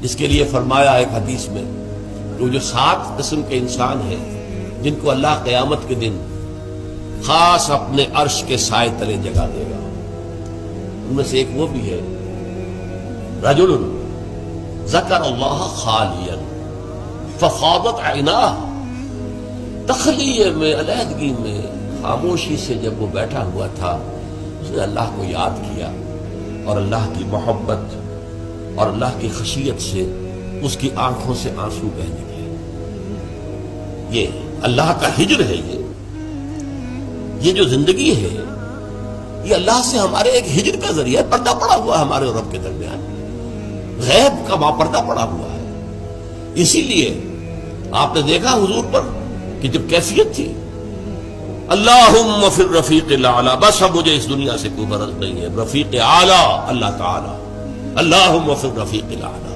जिसके लिए फरमाया एक हदीस में कि जो 7 किस्म के इंसान हैं जिनको अल्लाह क़यामत के दिन खास अपने अर्श के साए तले जगा देगा, उनमें से एक वो भी है रजुलुन ज़करल्लाह खालियन फ़फ़ादत ऐनाह, तखलिये में, अलहदगी में, खामोशी से जब वो बैठा हुआ था उसने अल्लाह को याद किया और अल्लाह की मोहब्बत और अल्लाह की खशियत से उसकी आंखों से आंसू बहने लगे। ये अल्लाह का हिज्र है। ये जो जिंदगी है ये अल्लाह से हमारे एक हिज्र का जरिया, पर्दा पड़ा हुआ है हमारे और रब के दरमियान, गैब का पर्दा पड़ा हुआ है। इसीलिए आपने देखा हुजूर पर कि जब कैफियत थी अल्लाहुम्मा फिर रफीक़िल आला, बस अब मुझे इस दुनिया से कोई गरज नहीं है, रफीक़ आला अल्लाह ताला, अल्लाहुम्मा फिर रफीक़िल आला।